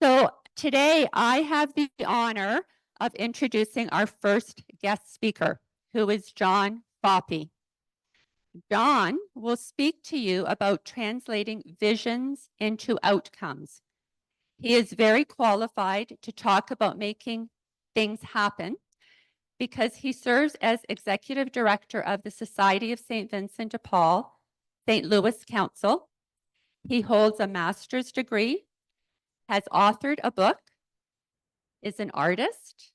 So today I have the honor of introducing our first guest speaker, who is John Foppe. John will speak to you about translating visions into outcomes. He is very qualified to talk about making things happen because he serves as executive director of the Society of St. Vincent de Paul, St. Louis Council. He holds a master's degree, has authored a book, is an artist,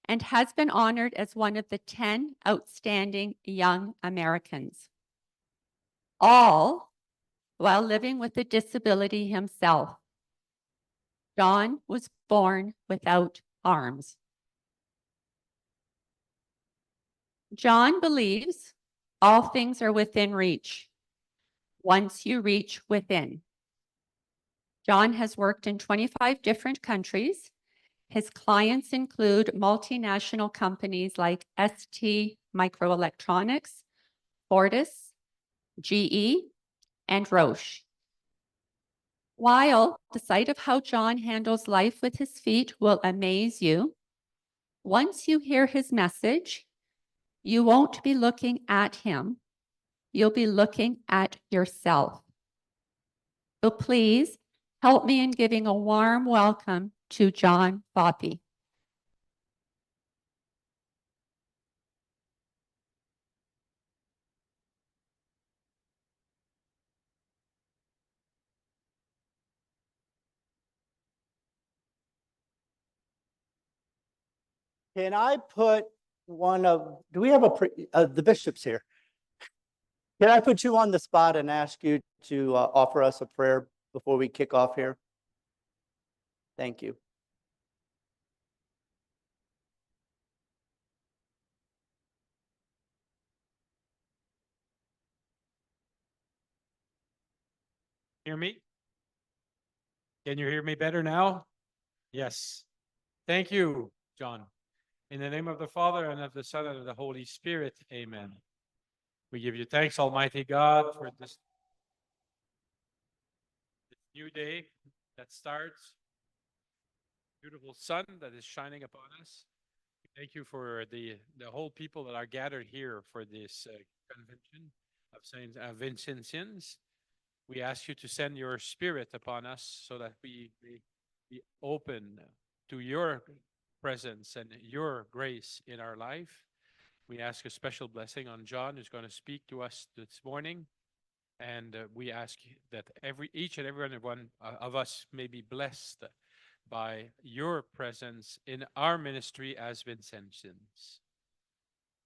and has been honored as one of the 10 outstanding young Americans, all while living with a disability himself. John was born without arms. John believes all things are within reach once you reach within. John has worked in 25 different countries. His clients include multinational companies like ST Microelectronics, Fortis, GE, and Roche. While the sight of how John handles life with his feet will amaze you, once you hear his message, you won't be looking at him. You'll be looking at yourself. So please help me in giving a warm welcome to John Foppe. Can I put do we have the bishops here? Can I put you on the spot and ask you to offer us a prayer before we kick off here? Thank you. Hear me? Can you hear me better now? Yes. Thank you, John. In the name of the Father, and of the Son, and of the Holy Spirit, amen. We give you thanks, Almighty God, for this new day that starts. Beautiful sun that is shining upon us. Thank you for the whole people that are gathered here for this convention of Saint Vincentians. We ask you to send your spirit upon us so that we be open to your presence and your grace in our life. We ask a special blessing on John, who's going to speak to us this morning. And we ask that each and every one of us may be blessed by your presence in our ministry as Vincentians.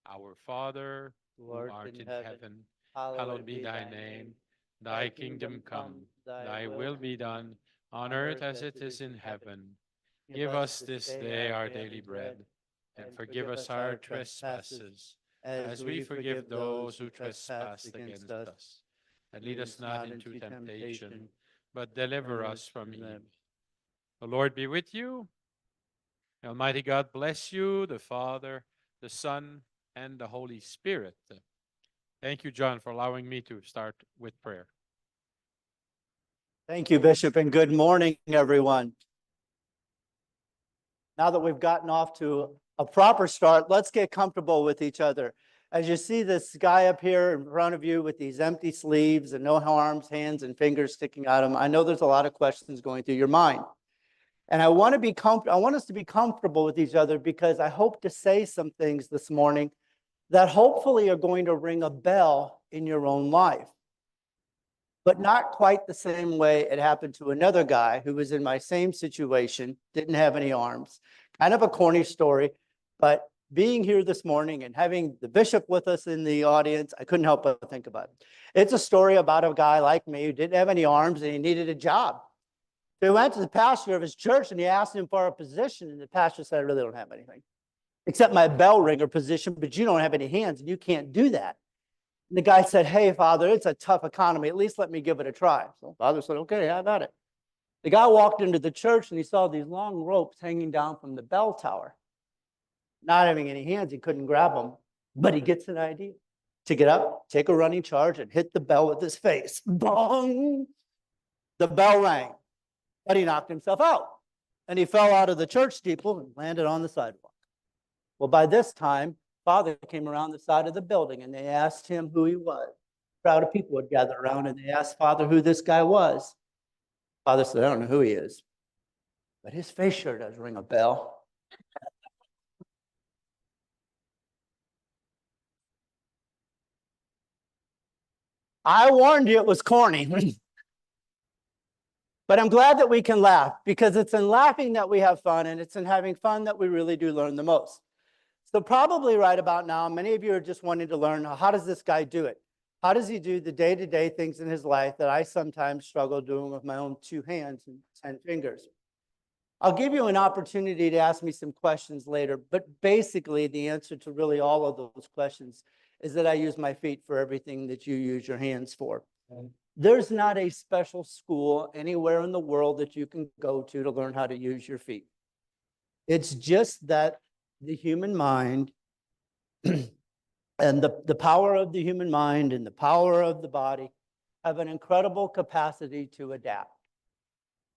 Our Father, who art in heaven, hallowed be thy name. Thy kingdom come, thy will be done, on earth as it is in heaven. Give us this day our daily bread, and forgive us our trespasses, as we forgive those who trespass against us. And lead us not into temptation, but deliver us from evil. The Lord be with you. Almighty God bless you, the Father, the Son, and the Holy Spirit. Thank you, John, for allowing me to start with prayer. Thank you, Bishop, and good morning, everyone. Now that we've gotten off to a proper start, let's get comfortable with each other. As you see this guy up here in front of you with these empty sleeves and no arms, hands, and fingers sticking out of him, I know there's a lot of questions going through your mind. And I want us to be comfortable with each other because I hope to say some things this morning that hopefully are going to ring a bell in your own life. But not quite the same way it happened to another guy who was in my same situation, didn't have any arms. Kind of a corny story, but being here this morning and having the bishop with us in the audience, I couldn't help but think about it. It's a story about a guy like me who didn't have any arms and he needed a job. So he went to the pastor of his church and he asked him for a position, and the pastor said, I really don't have anything except my bell ringer position, but you don't have any hands and you can't do that. And the guy said, hey, Father, it's a tough economy. At least let me give it a try. So Father said, okay, how about it? The guy walked into the church and he saw these long ropes hanging down from the bell tower. Not having any hands, he couldn't grab them, but he gets an idea to get up, take a running charge, and hit the bell with his face. Bong! The bell rang, but he knocked himself out. and he fell out of the church steeple and landed on the sidewalk. Well, by this time, Father came around the side of the building and they asked him who he was. A crowd of people would gather around and they asked Father who this guy was. Father said, I don't know who he is, but his face sure does ring a bell. I warned you it was corny. But I'm glad that we can laugh, because it's in laughing that we have fun, and it's in having fun that we really do learn the most. So probably right about now, many of you are just wanting to learn, how does this guy do it? How does he do the day-to-day things in his life that I sometimes struggle doing with my own 2 hands and 10 fingers? I'll give you an opportunity to ask me some questions later, but basically the answer to really all of those questions is that I use my feet for everything that you use your hands for. There's not a special school anywhere in the world that you can go to learn how to use your feet. It's just that the human mind and the power of the human mind and the power of the body have an incredible capacity to adapt.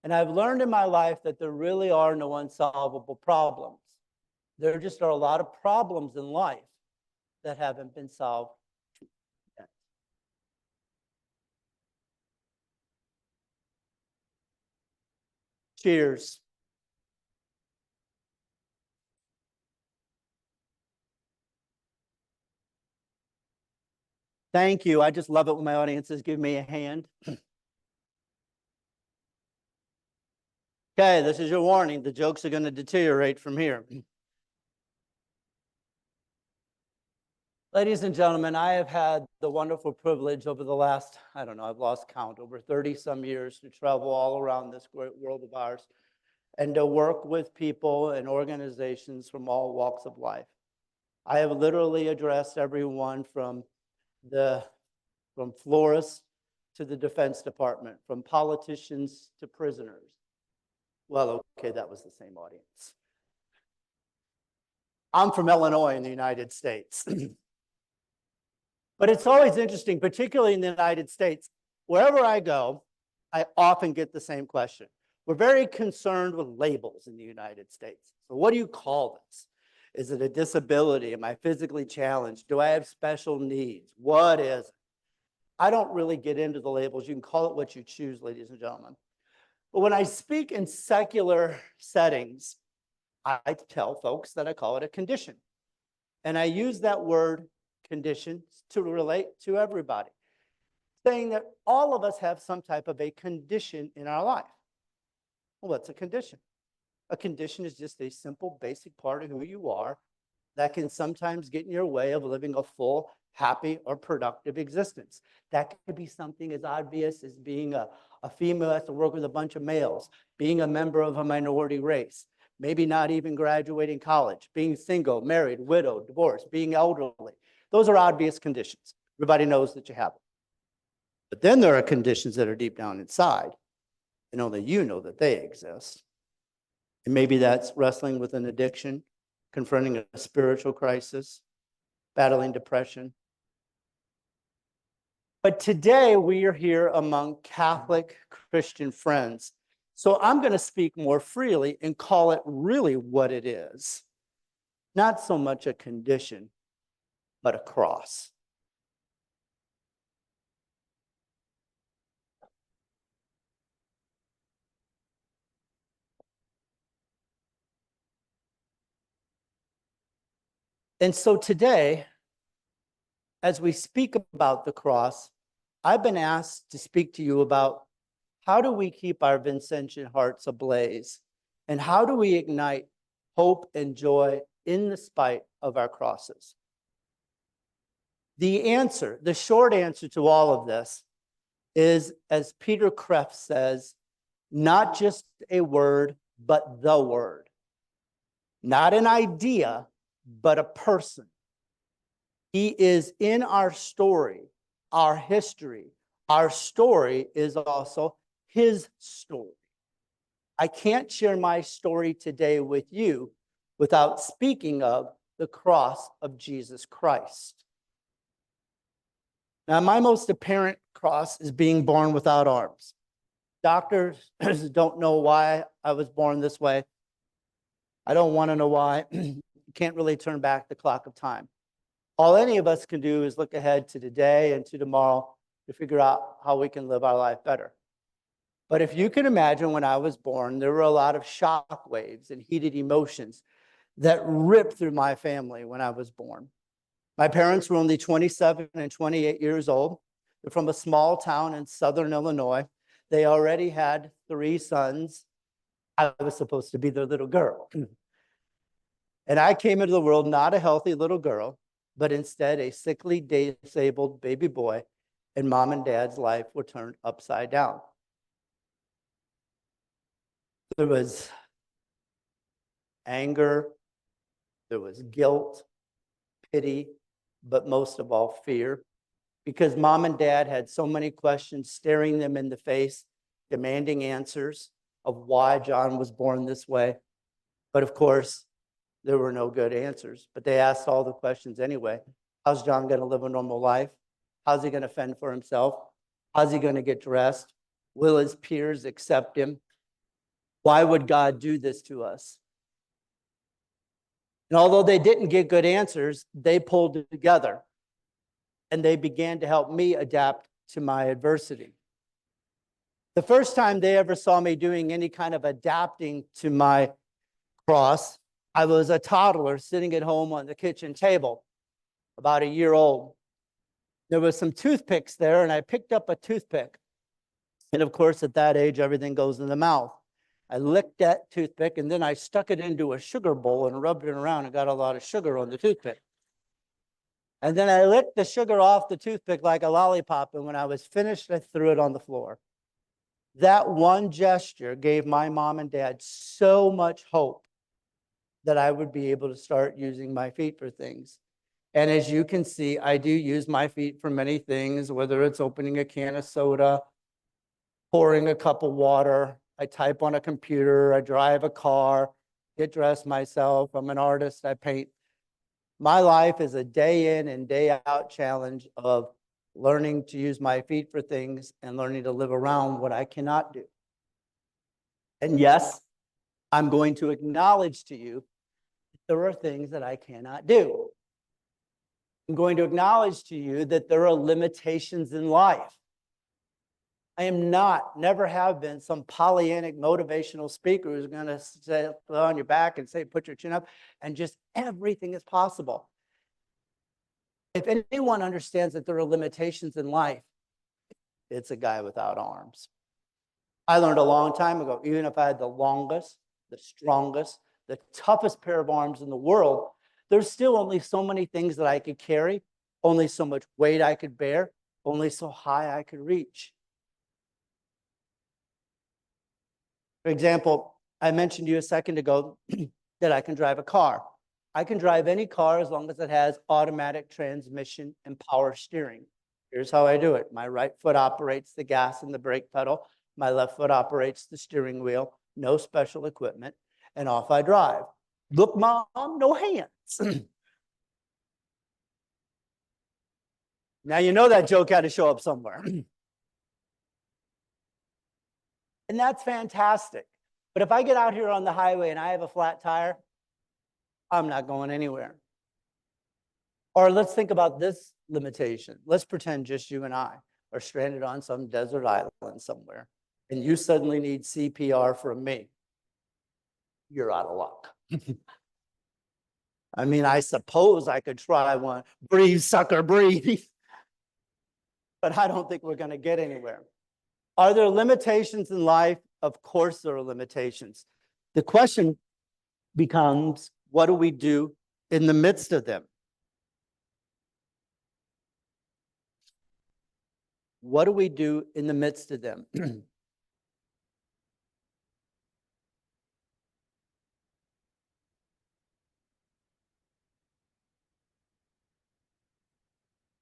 And I've learned in my life that there really are no unsolvable problems. There just are a lot of problems in life that haven't been solved yet. Cheers. Thank you. I just love it when my audiences give me a hand. Okay, this is your warning. The jokes are going to deteriorate from here. Ladies and gentlemen, I have had the wonderful privilege over the last, I don't know, I've lost count, over 30 some years to travel all around this great world of ours and to work with people and organizations from all walks of life. I have literally addressed everyone from florists to the Defense Department, from politicians to prisoners. Well, okay, that was the same audience. I'm from Illinois in the United States. But it's always interesting, particularly in the United States. Wherever I go, I often get the same question. We're very concerned with labels in the United States. So what do you call this? Is it a disability? Am I physically challenged? Do I have special needs? What is it? I don't really get into the labels. You can call it what you choose, ladies and gentlemen. But when I speak in secular settings, I tell folks that I call it a condition. And I use that word condition to relate to everybody, saying that all of us have some type of a condition in our life. Well, what's a condition? A condition is just a simple, basic part of who you are that can sometimes get in your way of living a full, happy, or productive existence. That could be something as obvious as being a female who has to work with a bunch of males, being a member of a minority race, maybe not even graduating college, being single, married, widowed, divorced, being elderly. Those are obvious conditions. Everybody knows that you have them. But then there are conditions that are deep down inside, and only you know that they exist. And maybe that's wrestling with an addiction, confronting a spiritual crisis, battling depression. But today we are here among Catholic Christian friends. So I'm going to speak more freely and call it really what it is. Not so much a condition, but a cross. And so today, as we speak about the cross, I've been asked to speak to you about how do we keep our Vincentian hearts ablaze, and how do we ignite hope and joy in the spite of our crosses? The answer, the short answer to all of this is, as Peter Kreeft says, not just a word, but the word. Not an idea, but a person. He is in our story, our history. Our story is also his story. I can't share my story today with you without speaking of the cross of Jesus Christ. Now, my most apparent cross is being born without arms. Doctors don't know why I was born this way. I don't want to know why. You can't really turn back the clock of time. All any of us can do is look ahead to today and to tomorrow to figure out how we can live our life better. But if you can imagine, when I was born, there were a lot of shock waves and heated emotions that ripped through my family when I was born. My parents were only 27 and 28 years old. They're from a small town in southern Illinois. They already had 3 sons. I was supposed to be their little girl. And I came into the world not a healthy little girl, but instead a sickly, disabled baby boy, and mom and dad's life were turned upside down. There was anger, there was guilt, pity, but most of all, fear, because mom and dad had so many questions staring them in the face, demanding answers of why John was born this way. But of course, there were no good answers, but they asked all the questions anyway. How's John going to live a normal life? How's he going to fend for himself? How's he going to get dressed? Will his peers accept him? Why would God do this to us? And although they didn't get good answers, they pulled together and they began to help me adapt to my adversity. The first time they ever saw me doing any kind of adapting to my cross, I was a toddler sitting at home on the kitchen table, about a year old. There was some toothpicks there, and I picked up a toothpick. And of course, at that age, everything goes in the mouth. I licked that toothpick, and then I stuck it into a sugar bowl and rubbed it around and got a lot of sugar on the toothpick. And then I licked the sugar off the toothpick like a lollipop, and when I was finished, I threw it on the floor. That one gesture gave my mom and dad so much hope that I would be able to start using my feet for things. And as you can see, I do use my feet for many things, whether it's opening a can of soda, pouring a cup of water, I type on a computer, I drive a car, get dressed myself, I'm an artist, I paint. My life is a day in and day out challenge of learning to use my feet for things and learning to live around what I cannot do. And yes, I'm going to acknowledge to you there are things that I cannot do. I'm going to acknowledge to you that there are limitations in life. I am not, never have been, some Pollyannic motivational speaker who's going to sit on your back and say, put your chin up, and just everything is possible. If anyone understands that there are limitations in life, it's a guy without arms. I learned a long time ago, even if I had the longest, the strongest, the toughest pair of arms in the world, there's still only so many things that I could carry, only so much weight I could bear, only so high I could reach. For example, I mentioned to you a second ago that I can drive a car. I can drive any car as long as it has automatic transmission and power steering. Here's how I do it. My right foot operates the gas and the brake pedal. My left foot operates the steering wheel. No special equipment. And off I drive. Look, Mom, no hands. Now you know that joke had to show up somewhere. And that's fantastic. But if I get out here on the highway and I have a flat tire, I'm not going anywhere. Or let's think about this limitation. Let's pretend just you and I are stranded on some desert island somewhere, and you suddenly need CPR from me. You're out of luck. I mean, I suppose I could try one. Breathe, sucker, breathe. But I don't think we're going to get anywhere. Are there limitations in life? Of course there are limitations. The question becomes, what do we do in the midst of them? What do we do in the midst of them?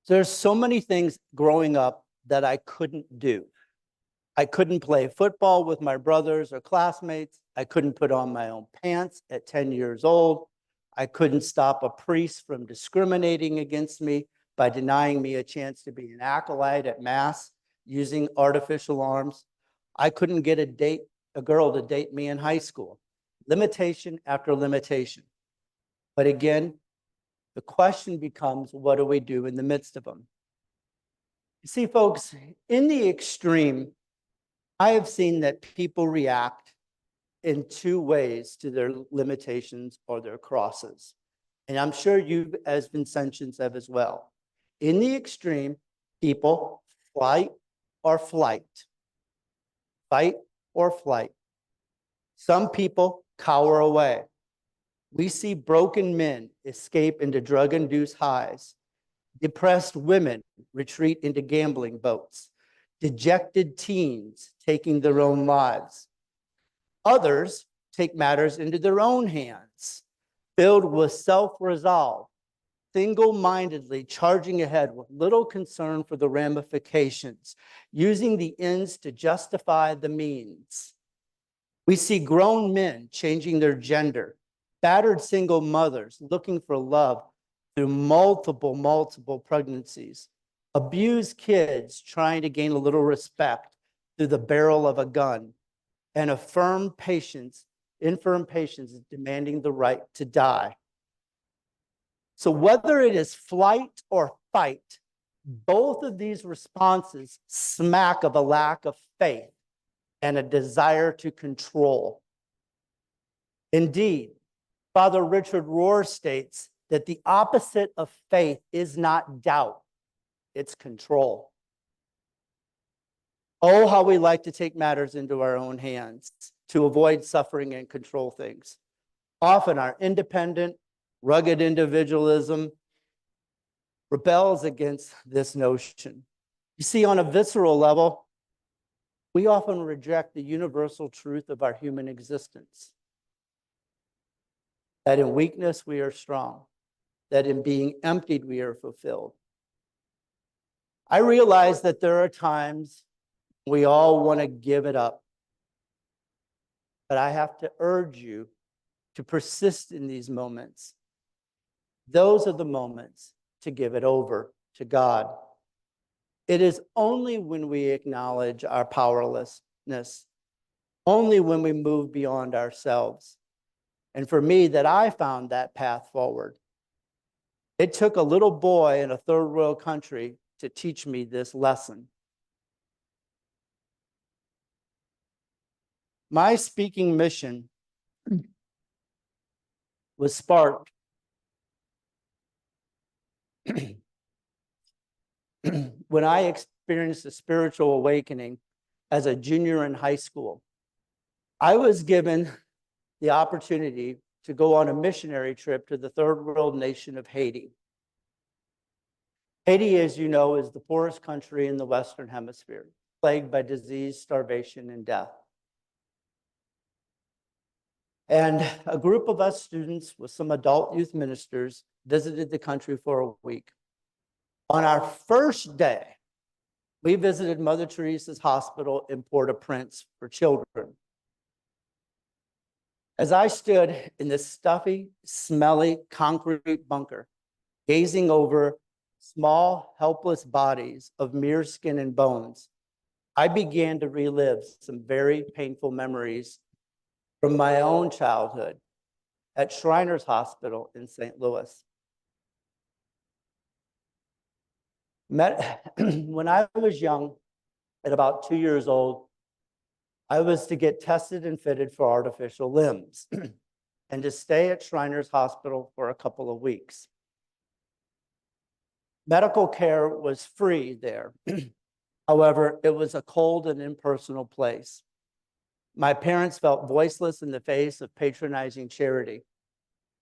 There's so many things growing up that I couldn't do. I couldn't play football with my brothers or classmates. I couldn't put on my own pants at 10 years old. I couldn't stop a priest from discriminating against me by denying me a chance to be an acolyte at Mass using artificial arms. I couldn't get a girl to date me in high school. Limitation after limitation. But again, the question becomes, what do we do in the midst of them? You see, folks, in the extreme, I have seen that people react in two ways to their limitations or their crosses. And I'm sure you, as Vincentians, have as well. In the extreme, people fight or flight. Fight or flight. Some people cower away. We see broken men escape into drug-induced highs. Depressed women retreat into gambling boats. Dejected teens taking their own lives. Others take matters into their own hands, filled with self-resolve, single-mindedly charging ahead with little concern for the ramifications, using the ends to justify the means. We see grown men changing their gender, battered single mothers looking for love through multiple pregnancies, abused kids trying to gain a little respect through the barrel of a gun, and infirm patients demanding the right to die. So whether it is flight or fight, both of these responses smack of a lack of faith and a desire to control. Indeed, Father Richard Rohr states that the opposite of faith is not doubt, it's control. Oh, how we like to take matters into our own hands to avoid suffering and control things. Often our independent, rugged individualism rebels against this notion. You see, on a visceral level, we often reject the universal truth of our human existence. That in weakness we are strong, that in being emptied we are fulfilled. I realize that there are times we all want to give it up, but I have to urge you to persist in these moments. Those are the moments to give it over to God. It is only when we acknowledge our powerlessness, only when we move beyond ourselves. And for me, that I found that path forward. It took a little boy in a third world country to teach me this lesson. My speaking mission was sparked when I experienced a spiritual awakening as a junior in high school. I was given the opportunity to go on a missionary trip to the third world nation of Haiti. Haiti, as you know, is the poorest country in the Western Hemisphere, plagued by disease, starvation, and death. And a group of us students with some adult youth ministers visited the country for a week. On our first day, we visited Mother Teresa's hospital in Port-au-Prince for children. As I stood in this stuffy, smelly concrete bunker, gazing over small, helpless bodies of mere skin and bones, I began to relive some very painful memories from my own childhood at Shriners Hospital in St. Louis. When I was young, at about 2 years old, I was to get tested and fitted for artificial limbs and to stay at Shriners Hospital for a couple of weeks. Medical care was free there. However, it was a cold and impersonal place. My parents felt voiceless in the face of patronizing charity.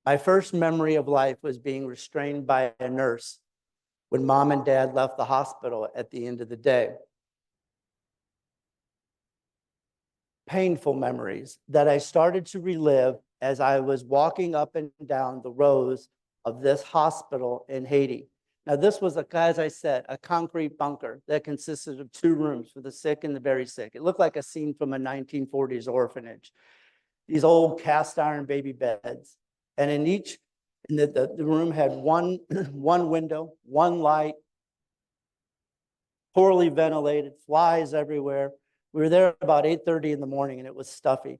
My first memory of life was being restrained by a nurse when mom and dad left the hospital at the end of the day. Painful memories that I started to relive as I was walking up and down the rows of this hospital in Haiti. Now, this was, as I said, a concrete bunker that consisted of 2 rooms for the sick and the very sick. It looked like a scene from a 1940s orphanage. These old cast iron baby beds. And in each, the room had one window, one light, poorly ventilated, flies everywhere. We were there about 8:30 in the morning and it was stuffy.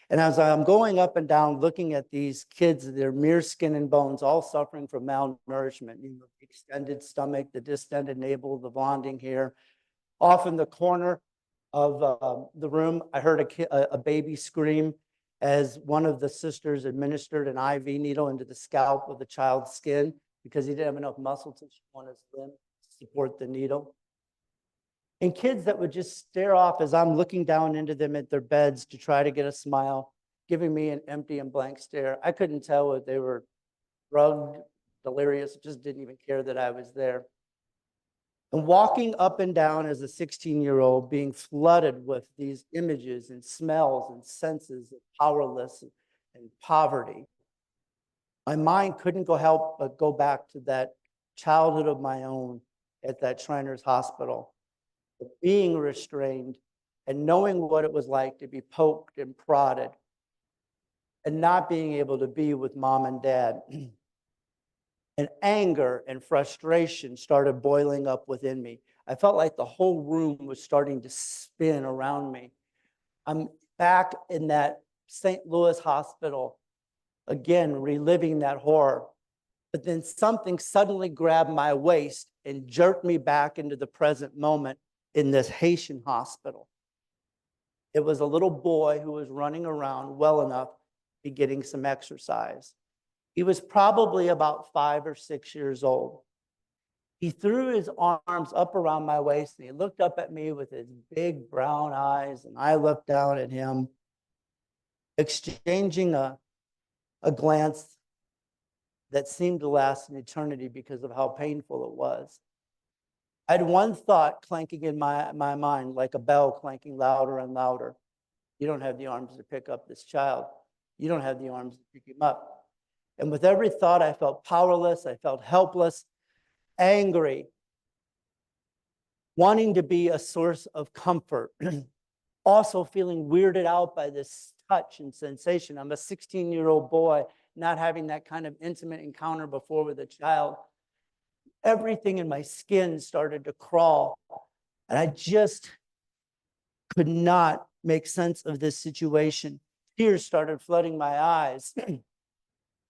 And as I'm going up and down looking at these kids, they're mere skin and bones, all suffering from malnourishment, the extended stomach, the distended navel, the bonding here. Off in the corner of the room, I heard a baby scream as one of the sisters administered an IV needle into the scalp of the child's skin because he didn't have enough muscle tissue on his limb to support the needle. And kids that would just stare off as I'm looking down into them at their beds to try to get a smile, giving me an empty and blank stare. I couldn't tell if they were drugged, delirious, just didn't even care that I was there. And walking up and down as a 16-year-old, being flooded with these images and smells and senses of powerless and poverty, my mind couldn't help but go back to that childhood of my own at that Shriners Hospital, being restrained and knowing what it was like to be poked and prodded and not being able to be with mom and dad. And anger and frustration started boiling up within me. I felt like the whole room was starting to spin around me. I'm back in that St. Louis hospital, again, reliving that horror. But then something suddenly grabbed my waist and jerked me back into the present moment in this Haitian hospital. It was a little boy who was running around well enough to be getting some exercise. He was probably about 5 or 6 years old. He threw his arms up around my waist and he looked up at me with his big brown eyes, and I looked down at him, exchanging a glance that seemed to last an eternity because of how painful it was. I had one thought clanking in my mind, like a bell clanking louder and louder. You don't have the arms to pick up this child. You don't have the arms to pick him up. And with every thought, I felt powerless. I felt helpless, angry, wanting to be a source of comfort. Also feeling weirded out by this touch and sensation. I'm a 16-year-old boy, not having that kind of intimate encounter before with a child. Everything in my skin started to crawl. And I just could not make sense of this situation. Tears started flooding my eyes.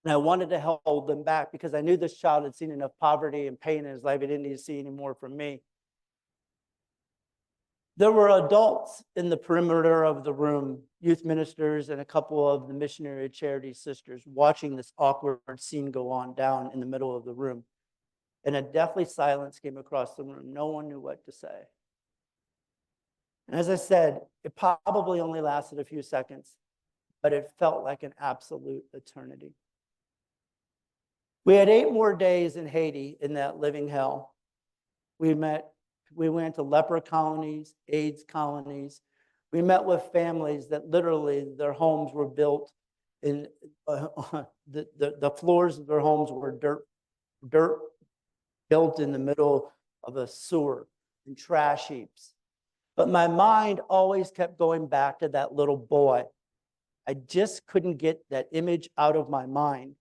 And I wanted to hold them back because I knew this child had seen enough poverty and pain in his life. He didn't need to see any more from me. There were adults in the perimeter of the room, youth ministers and a couple of the missionary charity sisters, watching this awkward scene go on down in the middle of the room. And a deathly silence came across the room. No one knew what to say. And as I said, it probably only lasted a few seconds, but it felt like an absolute eternity. We had 8 more days in Haiti in that living hell. We went to leper colonies, AIDS colonies. We met with families that literally their homes were built in, the floors of their homes were dirt built in the middle of a sewer and trash heaps. But my mind always kept going back to that little boy. I just couldn't get that image out of my mind.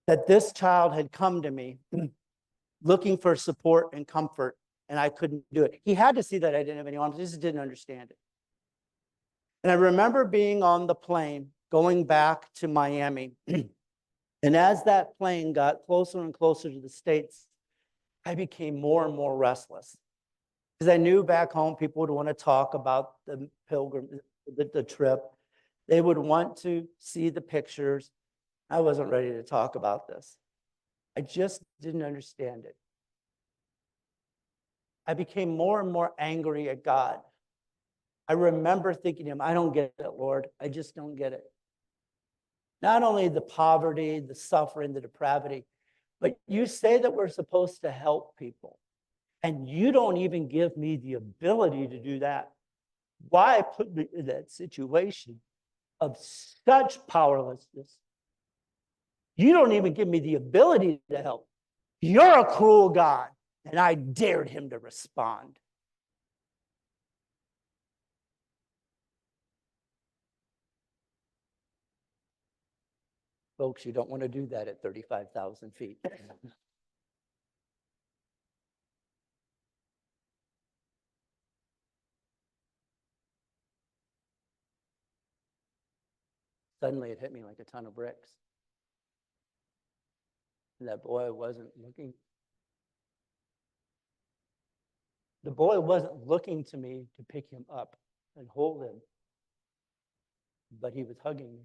That this child had come to me looking for support and comfort, and I couldn't do it. He had to see that I didn't have any arms. He just didn't understand it. And I remember being on the plane going back to Miami. And as that plane got closer and closer to the States, I became more and more restless. Because I knew back home people would want to talk about the pilgrim, the trip. They would want to see the pictures. I wasn't ready to talk about this. I just didn't understand it. I became more and more angry at God. I remember thinking to him, I don't get it, Lord. I just don't get it. Not only the poverty, the suffering, the depravity, but you say that we're supposed to help people, and you don't even give me the ability to do that. Why put me in that situation of such powerlessness? You don't even give me the ability to help. You're a cruel God. And I dared him to respond. Folks, you don't want to do that at 35,000 feet. Suddenly it hit me like a ton of bricks. And that boy wasn't looking. The boy wasn't looking to me to pick him up and hold him, but he was hugging me.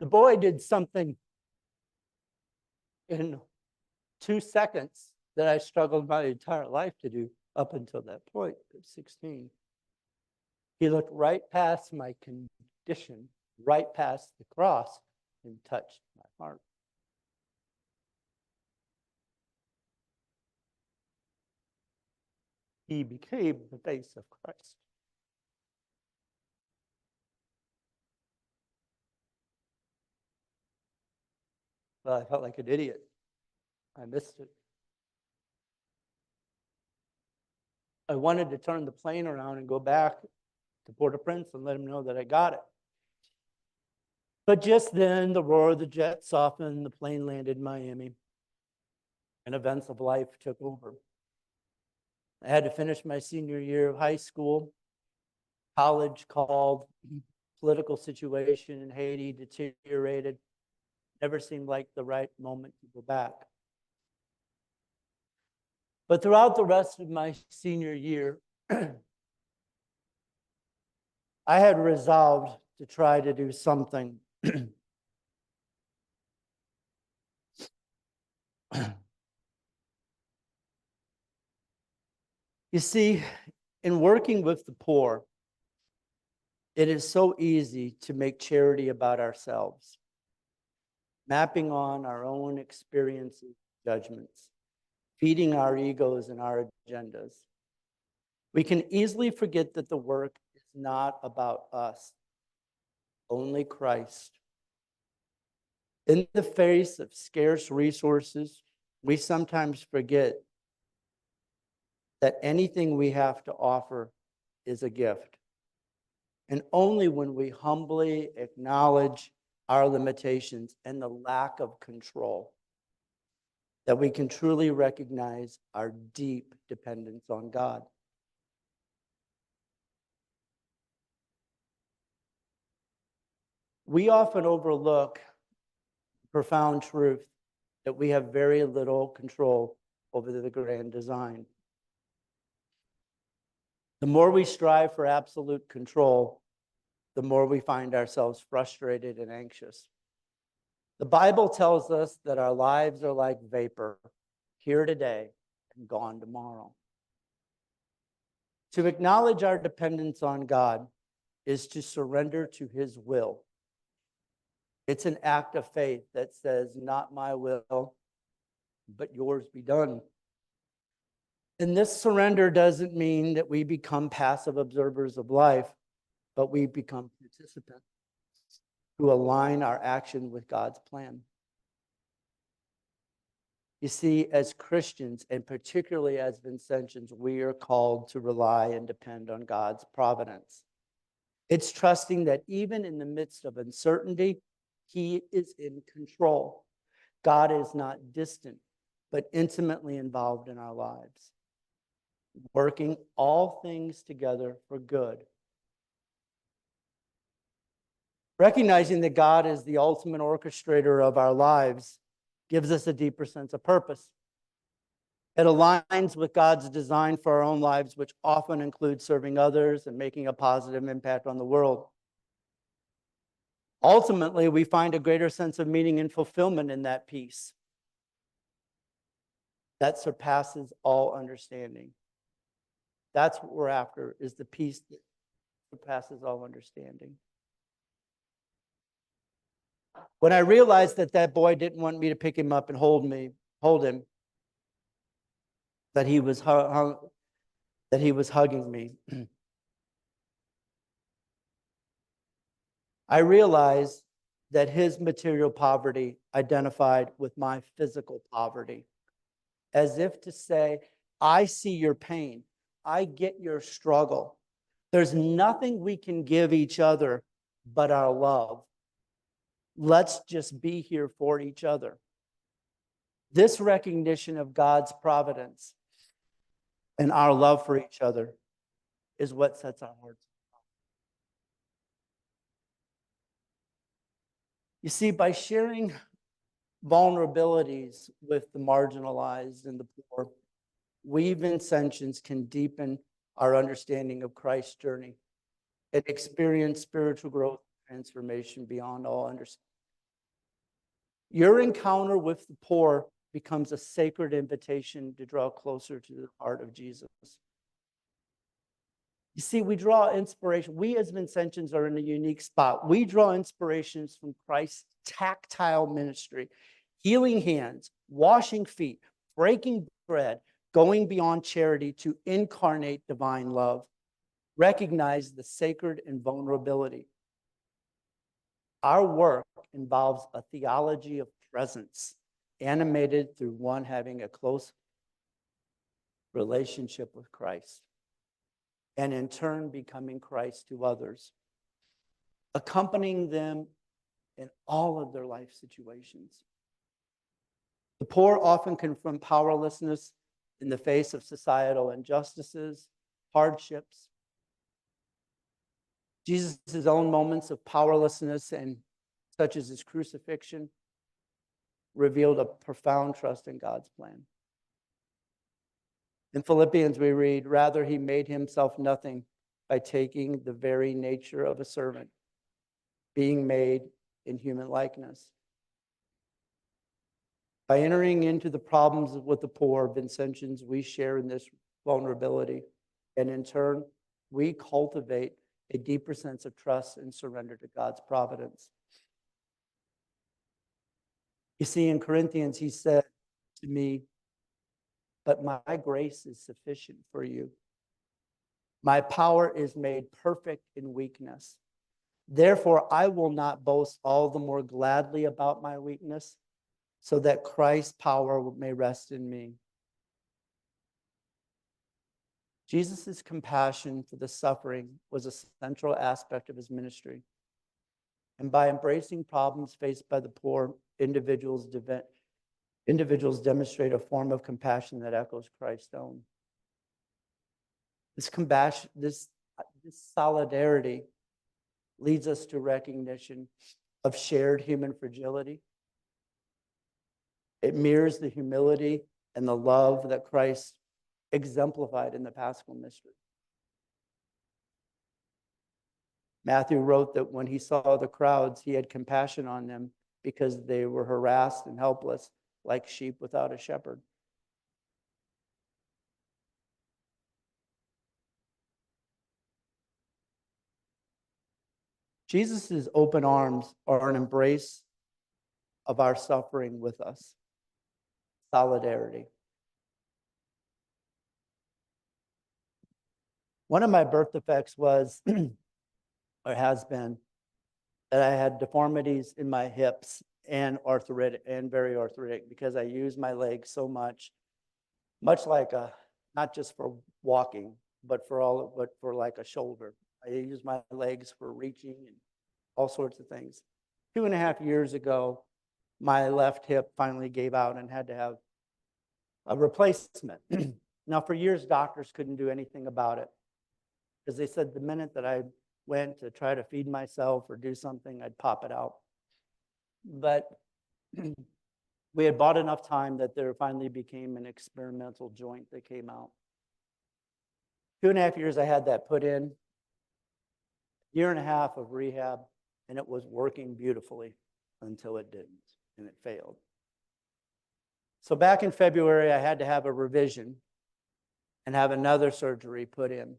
The boy did something in 2 seconds that I struggled my entire life to do up until that point at 16. He looked right past my condition, right past the cross, and touched my heart. He became the face of Christ. Well, I felt like an idiot. I missed it. I wanted to turn the plane around and go back to Port-au-Prince and let him know that I got it. But just then, the roar of the jet softened, the plane landed in Miami, and events of life took over. I had to finish my senior year of high school. College called, political situation in Haiti deteriorated. Never seemed like the right moment to go back. But throughout the rest of my senior year, I had resolved to try to do something. You see, in working with the poor, it is so easy to make charity about ourselves, mapping on our own experiences, judgments, feeding our egos and our agendas. We can easily forget that the work is not about us, only Christ. In the face of scarce resources, we sometimes forget that anything we have to offer is a gift. And only when we humbly acknowledge our limitations and the lack of control that we can truly recognize our deep dependence on God. We often overlook the profound truth that we have very little control over the grand design. The more we strive for absolute control, the more we find ourselves frustrated and anxious. The Bible tells us that our lives are like vapor, here today and gone tomorrow. To acknowledge our dependence on God is to surrender to His will. It's an act of faith that says, not my will, but yours be done. And this surrender doesn't mean that we become passive observers of life, but we become participants who align our action with God's plan. You see, as Christians, and particularly as Vincentians, we are called to rely and depend on God's providence. It's trusting that even in the midst of uncertainty, He is in control. God is not distant, but intimately involved in our lives, working all things together for good. Recognizing that God is the ultimate orchestrator of our lives gives us a deeper sense of purpose. It aligns with God's design for our own lives, which often includes serving others and making a positive impact on the world. Ultimately, we find a greater sense of meaning and fulfillment in that peace that surpasses all understanding. That's what we're after, is the peace that surpasses all understanding. When I realized that that boy didn't want me to pick him up and hold him, that he was hugging me, I realized that his material poverty identified with my physical poverty, as if to say, I see your pain. I get your struggle. There's nothing we can give each other but our love. Let's just be here for each other. This recognition of God's providence and our love for each other is what sets our hearts. You see, by sharing vulnerabilities with the marginalized and the poor, we Vincentians can deepen our understanding of Christ's journey and experience spiritual growth and transformation beyond all understanding. Your encounter with the poor becomes a sacred invitation to draw closer to the heart of Jesus. You see, we draw inspiration. We as Vincentians are in a unique spot. We draw inspirations from Christ's tactile ministry, healing hands, washing feet, breaking bread, going beyond charity to incarnate divine love. Recognize the sacred and vulnerability. Our work involves a theology of presence, animated through one having a close relationship with Christ, and in turn becoming Christ to others, accompanying them in all of their life situations. The poor often confront powerlessness in the face of societal injustices, hardships. Jesus' own moments of powerlessness, and such as his crucifixion, revealed a profound trust in God's plan. In Philippians, we read, "Rather, he made himself nothing by taking the very nature of a servant, being made in human likeness." By entering into the problems with the poor, Vincentians, we share in this vulnerability, and in turn, we cultivate a deeper sense of trust and surrender to God's providence. You see, in Corinthians, he said to me, "But my grace is sufficient for you. My power is made perfect in weakness. Therefore, I will not boast all the more gladly about my weakness, so that Christ's power may rest in me." Jesus' compassion for the suffering was a central aspect of his ministry. And by embracing problems faced by the poor, individuals demonstrate a form of compassion that echoes Christ's own. This compassion, this solidarity leads us to recognition of shared human fragility. It mirrors the humility and the love that Christ exemplified in the Paschal mystery. Matthew wrote that when he saw the crowds, he had compassion on them because they were harassed and helpless, like sheep without a shepherd. Jesus' open arms are an embrace of our suffering with us. Solidarity. One of my birth defects was, or has been, that I had deformities in my hips and arthritic, and very arthritic, because I use my legs so much like not just for walking, but for like a shoulder. I use my legs for reaching and all sorts of things. 2.5 years ago, my left hip finally gave out and had to have a replacement. Now, for years, doctors couldn't do anything about it, because they said the minute that I went to try to feed myself or do something, I'd pop it out. But we had bought enough time that there finally became an experimental joint that came out. 2.5 years I had that put in, 1.5 years of rehab, and it was working beautifully until it didn't, and it failed. So back in February, I had to have a revision and have another surgery put in.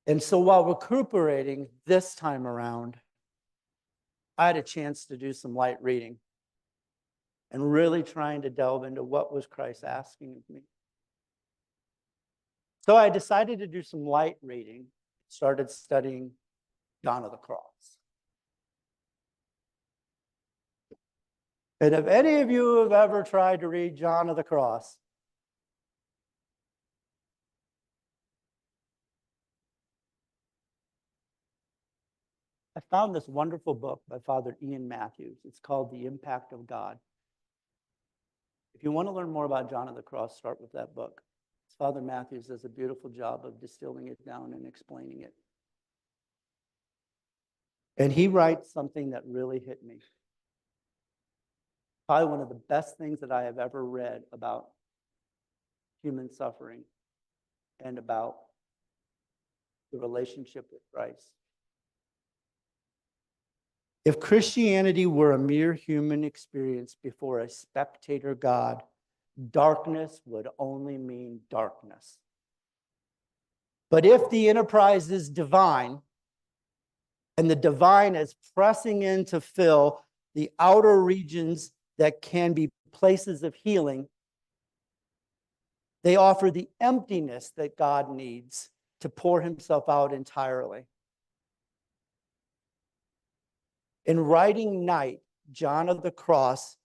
And so while recuperating this time around, I had a chance to do some light reading and really trying to delve into what was Christ asking of me. So I decided to do some light reading, started studying John of the Cross. And if any of you have ever tried to read John of the Cross, I found this wonderful book by Father Ian Matthews. It's called The Impact of God. If you want to learn more about John of the Cross, start with that book. Father Matthews does a beautiful job of distilling it down and explaining it. And he writes something that really hit me. Probably one of the best things that I have ever read about human suffering and about the relationship with Christ. If Christianity were a mere human experience before a spectator God, darkness would only mean darkness. But if the enterprise is divine, and the divine is pressing in to fill the outer regions that can be places of healing, they offer the emptiness that God needs to pour himself out entirely. In writing Night, John of the Cross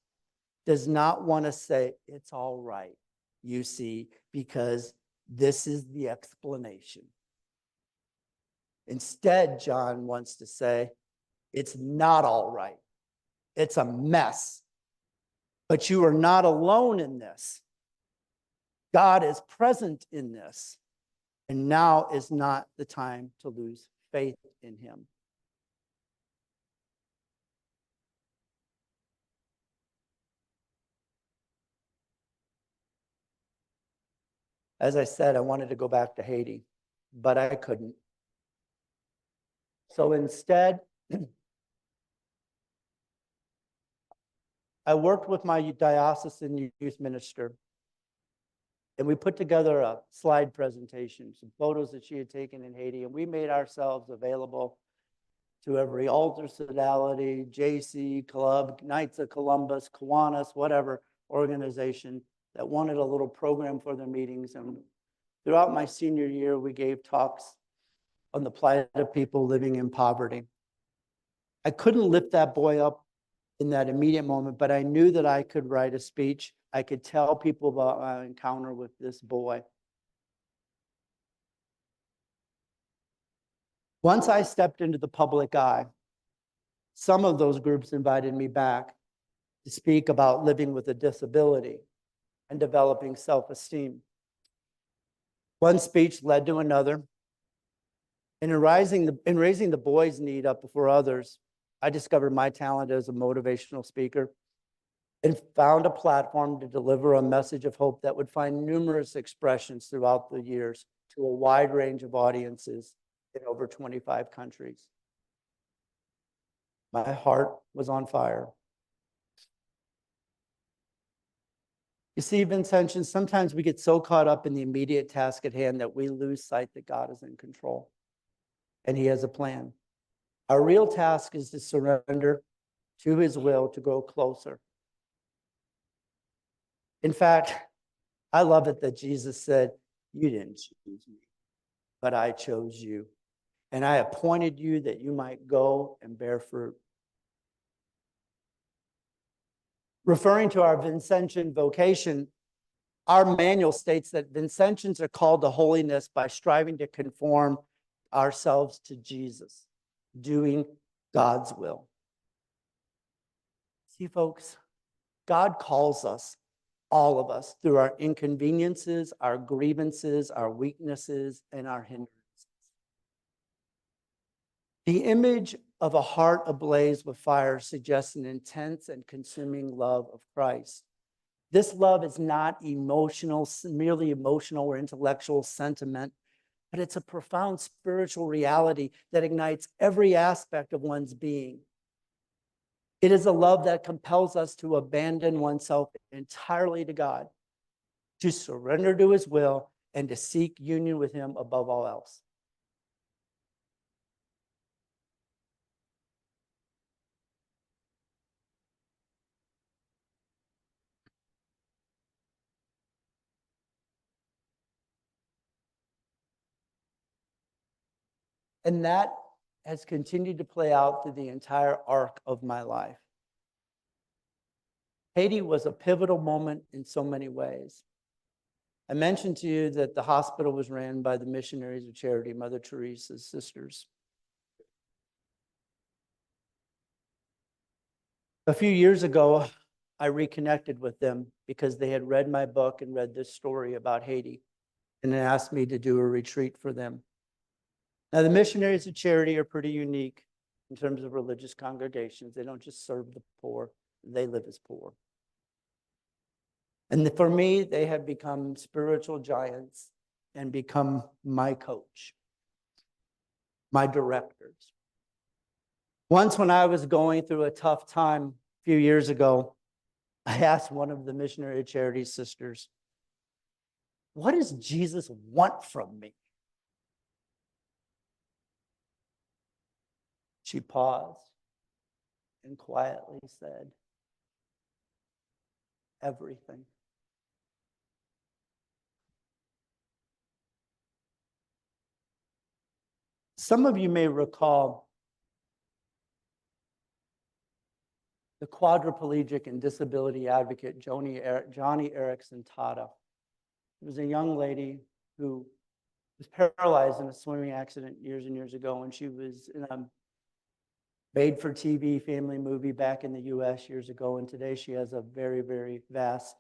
does not want to say, it's all right, you see, because this is the explanation. Instead, John wants to say, it's not all right. It's a mess. But you are not alone in this. God is present in this. And now is not the time to lose faith in him. As I said, I wanted to go back to Haiti, but I couldn't. So instead, I worked with my diocesan youth minister, and we put together a slide presentation, some photos that she had taken in Haiti, and we made ourselves available to every altar sodality, JC, Club, Knights of Columbus, Kiwanis, whatever organization that wanted a little program for their meetings. And throughout my senior year, we gave talks on the plight of people living in poverty. I couldn't lift that boy up in that immediate moment, but I knew that I could write a speech. I could tell people about my encounter with this boy. Once I stepped into the public eye, some of those groups invited me back to speak about living with a disability and developing self-esteem. One speech led to another. And in raising the boys' need up before others, I discovered my talent as a motivational speaker and found a platform to deliver a message of hope that would find numerous expressions throughout the years to a wide range of audiences in over 25 countries. My heart was on fire. You see, Vincentians, sometimes we get so caught up in the immediate task at hand that we lose sight that God is in control and he has a plan. Our real task is to surrender to his will to go closer. In fact, I love it that Jesus said, you didn't choose me, but I chose you. And I appointed you that you might go and bear fruit. Referring to our Vincentian vocation, our manual states that Vincentians are called to holiness by striving to conform ourselves to Jesus, doing God's will. See, folks, God calls us, all of us, through our inconveniences, our grievances, our weaknesses, and our hindrances. The image of a heart ablaze with fire suggests an intense and consuming love of Christ. This love is not emotional, merely emotional or intellectual sentiment, but it's a profound spiritual reality that ignites every aspect of one's being. It is a love that compels us to abandon oneself entirely to God, to surrender to his will, and to seek union with him above all else. And that has continued to play out through the entire arc of my life. Haiti was a pivotal moment in so many ways. I mentioned to you that the hospital was ran by the Missionaries of Charity, Mother Teresa's sisters. A few years ago, I reconnected with them because they had read my book and read this story about Haiti and then asked me to do a retreat for them. Now, the missionaries of charity are pretty unique in terms of religious congregations. They don't just serve the poor, they live as poor. And for me, they have become spiritual giants and become my coach, my directors. Once when I was going through a tough time a few years ago, I asked one of the missionary charity sisters, what does Jesus want from me? She paused and quietly said, everything. Some of you may recall the quadriplegic and disability advocate Johnny Erickson Tata. It was a young lady who was paralyzed in a swimming accident years and years ago, and she was in a made-for-TV family movie back in the US years ago, and today she has a very, very vast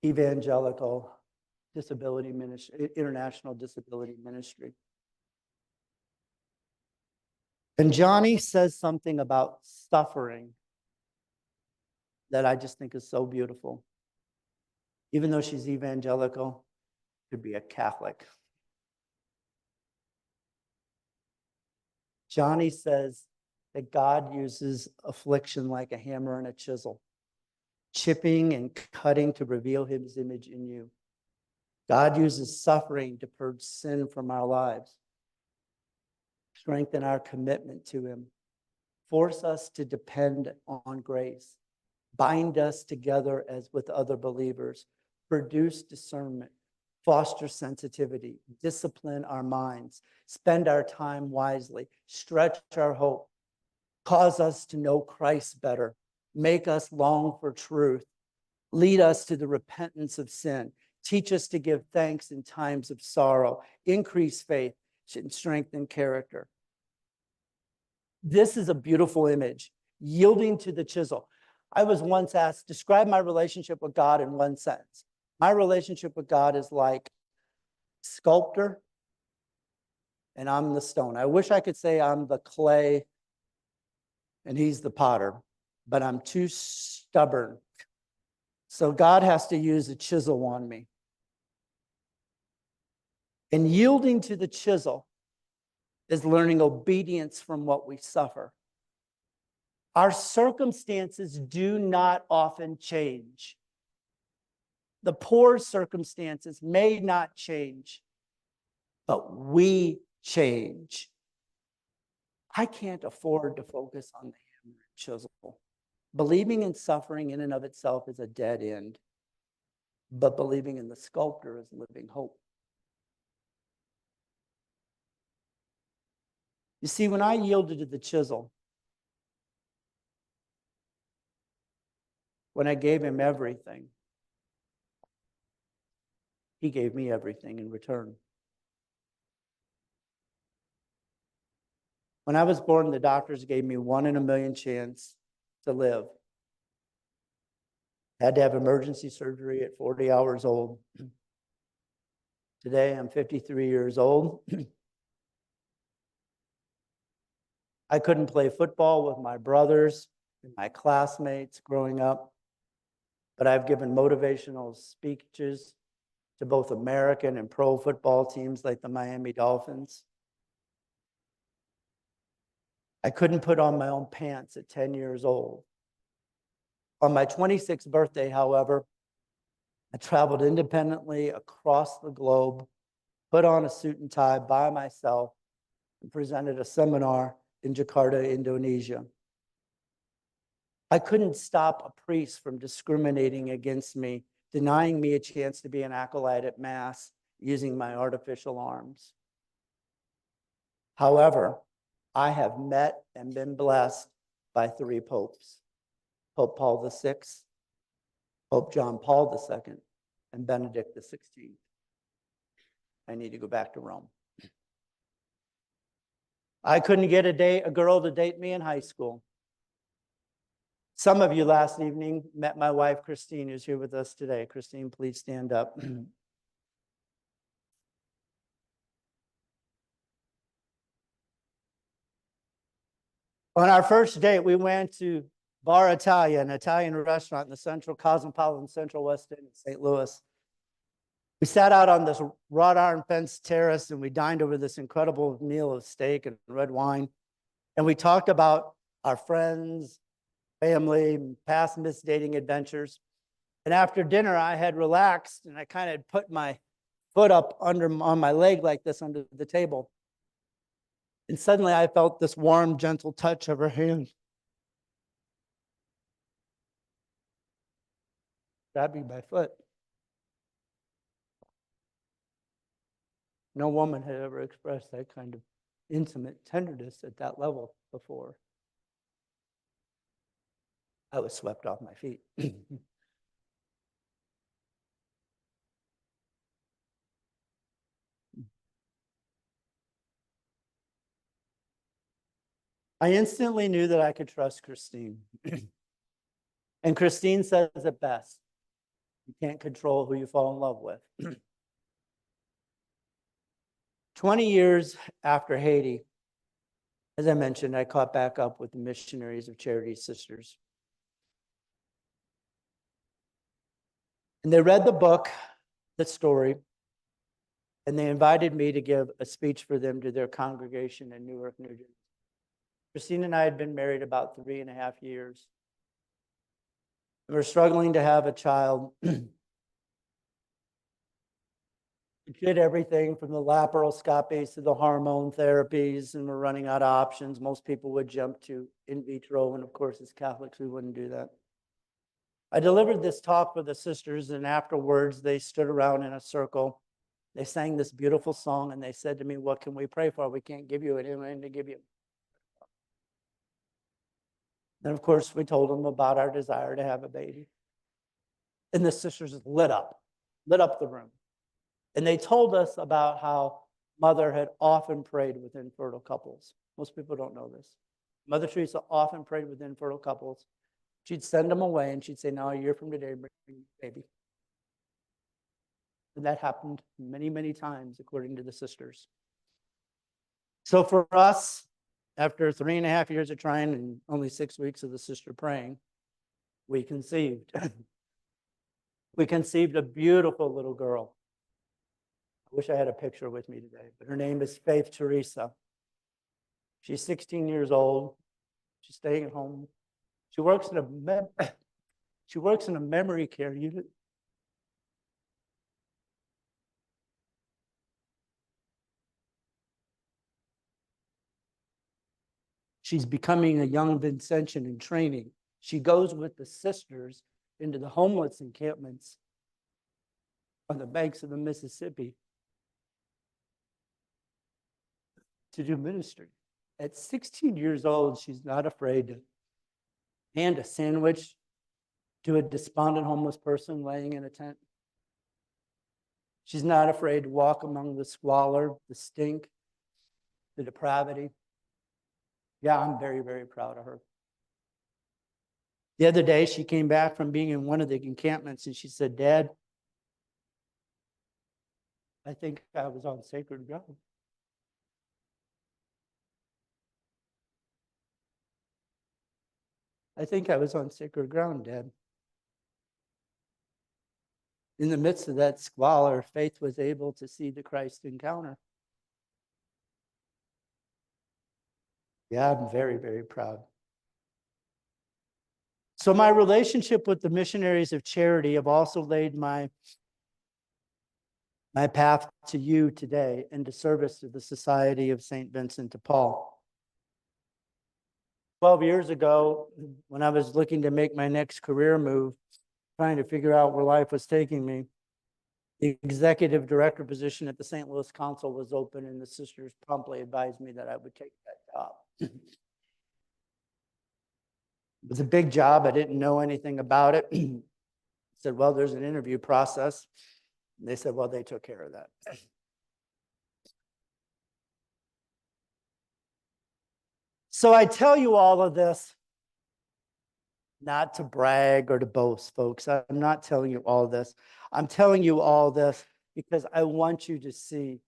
evangelical disability ministry, international disability ministry. And Johnny says something about suffering that I just think is so beautiful. Even though she's evangelical, could be a Catholic. Johnny says that God uses affliction like a hammer and a chisel, chipping and cutting to reveal his image in you. God uses suffering to purge sin from our lives, strengthen our commitment to him, force us to depend on grace, bind us together as with other believers, produce discernment, foster sensitivity, discipline our minds, spend our time wisely, stretch our hope, cause us to know Christ better, make us long for truth, lead us to the repentance of sin, teach us to give thanks in times of sorrow, increase faith, and strengthen character. This is a beautiful image, yielding to the chisel. I was once asked, describe my relationship with God in one sentence. My relationship with God is like sculptor and I'm the stone. I wish I could say I'm the clay and he's the potter, but I'm too stubborn. So God has to use a chisel on me. And yielding to the chisel is learning obedience from what we suffer. Our circumstances do not often change. The poor circumstances may not change, but we change. I can't afford to focus on the hammer and chisel. Believing in suffering in and of itself is a dead end, but believing in the sculptor is living hope. You see, when I yielded to the chisel, when I gave him everything, he gave me everything in return. When I was born, the doctors gave me 1 in a million chance to live. Had to have emergency surgery at 40 hours old. Today, I'm 53 years old. I couldn't play football with my brothers and my classmates growing up, but I've given motivational speeches to both American and pro football teams like the Miami Dolphins. I couldn't put on my own pants at 10 years old. On my 26th birthday, however, I traveled independently across the globe, put on a suit and tie by myself, and presented a seminar in Jakarta, Indonesia. I couldn't stop a priest from discriminating against me, denying me a chance to be an acolyte at Mass using my artificial arms. However, I have met and been blessed by 3 popes, Pope Paul VI, Pope John Paul II, and Benedict XVI. I need to go back to Rome. I couldn't get a girl to date me in high school. Some of you last evening met my wife, Christine, who's here with us today. Christine, please stand up. On our first date, we went to Bar Italia, an Italian restaurant in the central cosmopolitan Central West End in St. Louis. We sat out on this wrought iron fence terrace and we dined over this incredible meal of steak and red wine. And we talked about our friends, family, past misdating adventures. And after dinner, I had relaxed and I kind of put my foot up on my leg like this under the table. And suddenly I felt this warm, gentle touch of her hand. Grabbing my foot. No woman had ever expressed that kind of intimate tenderness at that level before. I was swept off my feet. I instantly knew that I could trust Christine. And Christine says it best. You can't control who you fall in love with. 20 years after Haiti, as I mentioned, I caught back up with the Missionaries of Charity Sisters. And they read the book, the story, and they invited me to give a speech for them to their congregation in Newark, New Jersey. Christine and I had been married about 3.5 years. We were struggling to have a child. We did everything from the laparoscopies to the hormone therapies, and we're running out of options. Most people would jump to in vitro, and of course, as Catholics, we wouldn't do that. I delivered this talk with the sisters, and afterwards, they stood around in a circle. They sang this beautiful song, and they said to me, "What can we pray for? We can't give you anything to give you." And of course, we told them about our desire to have a baby. And the sisters lit up the room. And they told us about how Mother had often prayed with infertile couples. Most people don't know this. Mother Teresa often prayed with infertile couples. She'd send them away and she'd say, "Now, a year from today, bring me a baby." And that happened many, many times, according to the sisters. So for us, after 3.5 years of trying and only 6 weeks of the sister praying, we conceived. We conceived a beautiful little girl. I wish I had a picture with me today, but her name is Faith Teresa. She's 16 years old. She's staying at home. She works in a memory care unit. She's becoming a young Vincentian in training. She goes with the sisters into the homeless encampments on the banks of the Mississippi to do ministry. At 16 years old, she's not afraid to hand a sandwich to a despondent homeless person laying in a tent. She's not afraid to walk among the squalor, the stink, the depravity. Yeah, I'm very, very proud of her. The other day, she came back from being in one of the encampments and she said, "Dad, I think I was on sacred ground." "I think I was on sacred ground, Dad." In the midst of that squalor, Faith was able to see the Christ encounter. Yeah, I'm very, very proud. So my relationship with the Missionaries of Charity have also laid my path to you today and to service to the Society of St. Vincent de Paul. 12 years ago, when I was looking to make my next career move, trying to figure out where life was taking me, the executive director position at the St. Louis Council was open, and the sisters promptly advised me that I would take that job. It was a big job. I didn't know anything about it. I said, "Well, there's an interview process." And they said, "Well, they took care of that." So I tell you all of this not to brag or to boast, folks. I'm not telling you all this. I'm telling you all this because I want you to see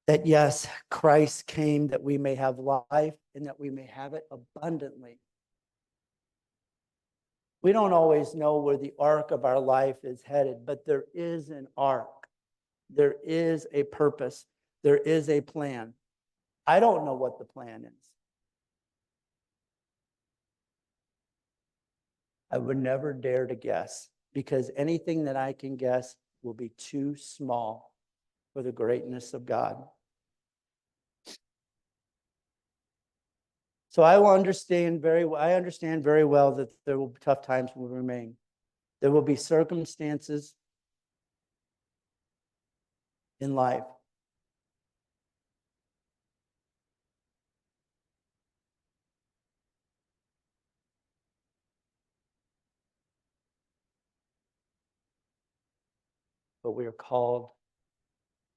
that, yes, Christ came that we may have life and that we may have it abundantly. We don't always know where the arc of our life is headed, but there is an arc. There is a purpose. There is a plan. I don't know what the plan is. I would never dare to guess, because anything that I can guess will be too small for the greatness of God. So I understand very well that there will be tough times will remain. There will be circumstances in life. But we are called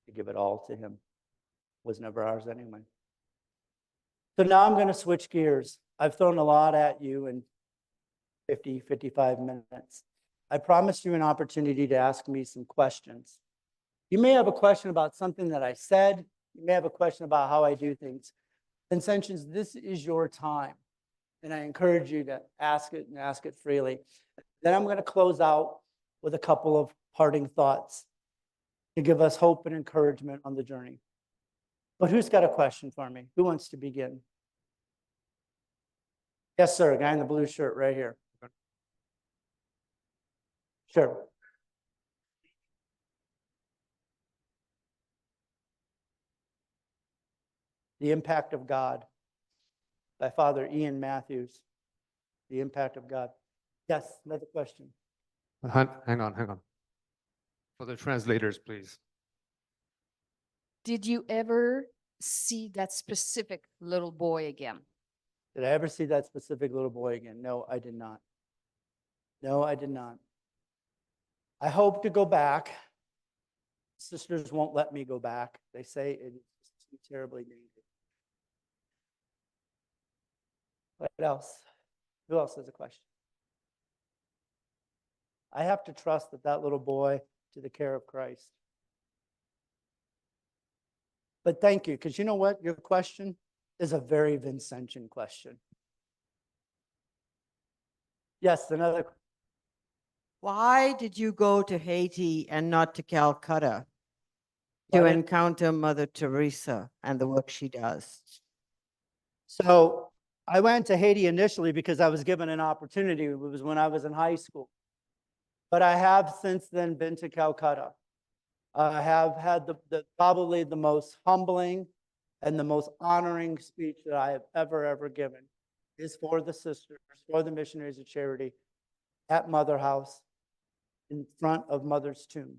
to give it all to him. It was never ours anyway. So now I'm going to switch gears. I've thrown a lot at you in 50, 55 minutes. I promised you an opportunity to ask me some questions. You may have a question about something that I said. You may have a question about how I do things. Vincentians, this is your time. And I encourage you to ask it and ask it freely. Then I'm going to close out with a couple of parting thoughts to give us hope and encouragement on the journey. But who's got a question for me? Who wants to begin? Yes, sir. Guy in the blue shirt right here. Sure. The Impact of God by Father Ian Matthews. The Impact of God. Yes, another question. Hang on. For the translators, please. Did you ever see that specific little boy again? Did I ever see that specific little boy again? No, I did not. No, I did not. I hope to go back. Sisters won't let me go back. They say it is terribly dangerous. What else? Who else has a question? I have to trust that little boy to the care of Christ. But thank you, because you know what? Your question is a very Vincentian question. Yes, another. Why did you go to Haiti and not to Calcutta to Why did- encounter Mother Teresa and the work she does? So I went to Haiti initially because I was given an opportunity. It was when I was in high school. But I have since then been to Calcutta. I have had probably the most humbling and the most honoring speech that I have ever given is for the sisters, for the missionaries of charity at Mother House in front of Mother's tomb.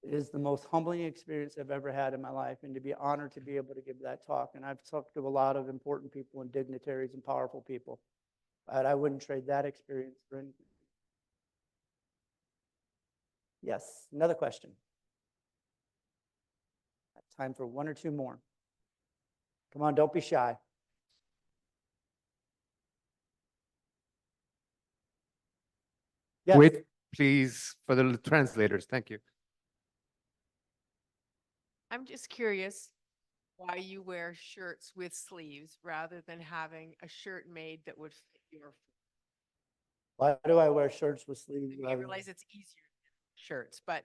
It is the most humbling experience I've ever had in my life, and to be honored to be able to give that talk. And I've talked to a lot of important people and dignitaries and powerful people, but I wouldn't trade that experience for anything. Yes, another question. Time for one or two more. Come on, don't be shy. Yes. Wait, please, for the translators. Thank you. I'm just curious why you wear shirts with sleeves rather than having a shirt made that would fit your Why do I wear shirts with sleeves? I realize it's easier than shirts, but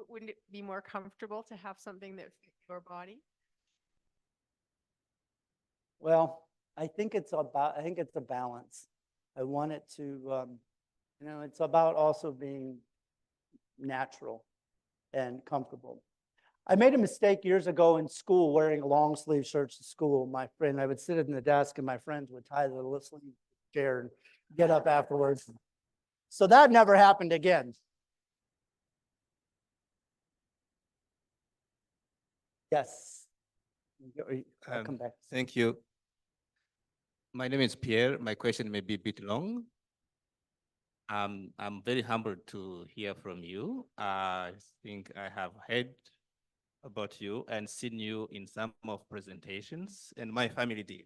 wouldn't it be more comfortable to have something that fit your body? Well, I think it's a balance. I want it to, it's about also being natural and comfortable. I made a mistake years ago in school wearing long sleeve shirts to school. I would sit in the desk and my friends would tie the little sleeve chair and get up afterwards. So that never happened again. Yes. I'll come back. Thank you. My name is Pierre. My question may be a bit long. I'm very humbled to hear from you. I think I have heard about you and seen you in some of presentations, and my family did.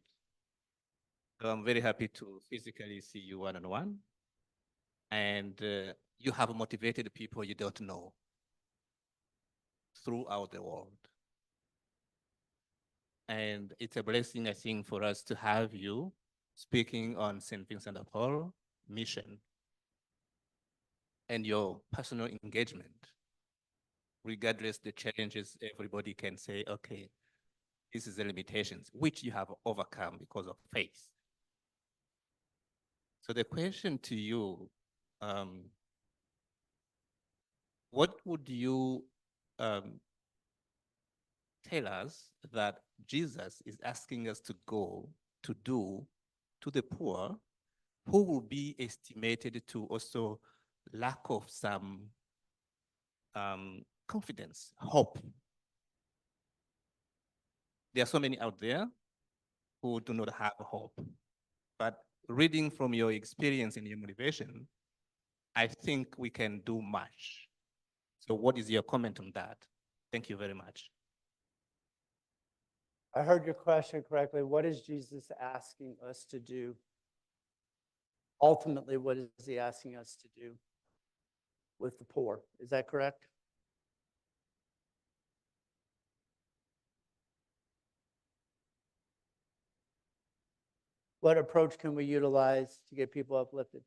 So I'm very happy to physically see you one-on-one. And you have motivated people you don't know throughout the world. And it's a blessing, I think, for us to have you speaking on St. Vincent de Paul mission and your personal engagement. Regardless the challenges, everybody can say, okay, this is the limitations, which you have overcome because of faith. So the question to you, what would you tell us that Jesus is asking us to go to do to the poor who will be estimated to also lack of some confidence, hope? There are so many out there who do not have hope. But reading from your experience and your motivation, I think we can do much. So what is your comment on that? Thank you very much. I heard your question correctly. What is Jesus asking us to do? Ultimately, what is he asking us to do with the poor? Is that correct? What approach can we utilize to get people uplifted?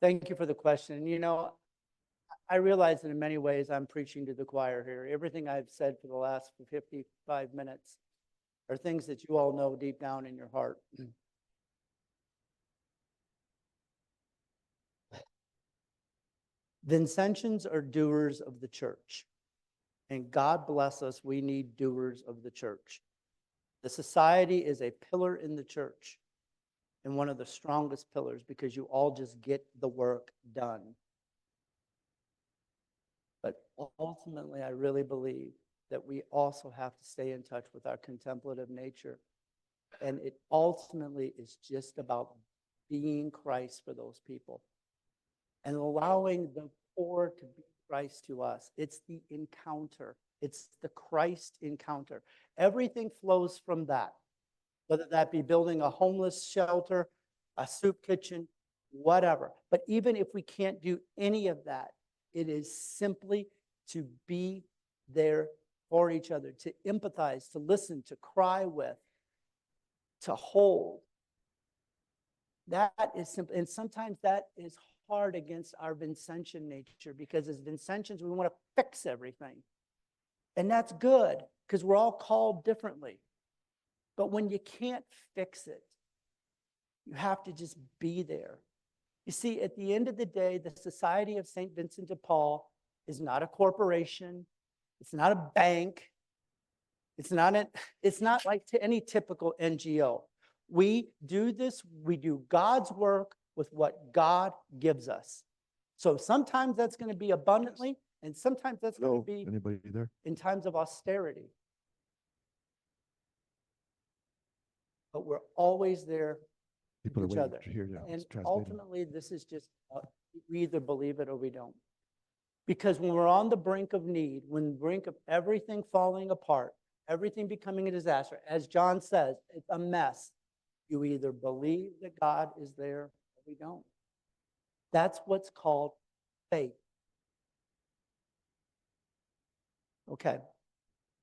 Thank you for the question. You know, I realize that in many ways I'm preaching to the choir here. Everything I've said for the last 55 minutes are things that you all know deep down in your heart. Vincentians are doers of the church. And God bless us, we need doers of the church. The society is a pillar in the church, and one of the strongest pillars, because you all just get the work done. But ultimately, I really believe that we also have to stay in touch with our contemplative nature. And it ultimately is just about being Christ for those people and allowing the poor to be Christ to us. It's the encounter. It's the Christ encounter. Everything flows from that, whether that be building a homeless shelter, a soup kitchen, whatever. But even if we can't do any of that, it is simply to be there for each other, to empathize, to listen, to cry with, to hold. That is simple. And sometimes that is hard against our Vincentian nature, because as Vincentians, we want to fix everything. And that's good, because we're all called differently. But when you can't fix it, you have to just be there. You see, at the end of the day, the Society of St. Vincent de Paul is not a corporation. It's not a bank. It's not like any typical NGO. We do this, we do God's work with what God gives us. So sometimes that's going to be abundantly, and sometimes that's going to be Anybody there? in times of austerity. But we're always there People for are each waiting other. to hear you. And It's translating. ultimately, this is just, we either believe it or we don't. Because when we're on the brink of need, when the brink of everything falling apart, everything becoming a disaster, as John says, it's a mess. You either believe that God is there or we don't. That's what's called faith. Okay.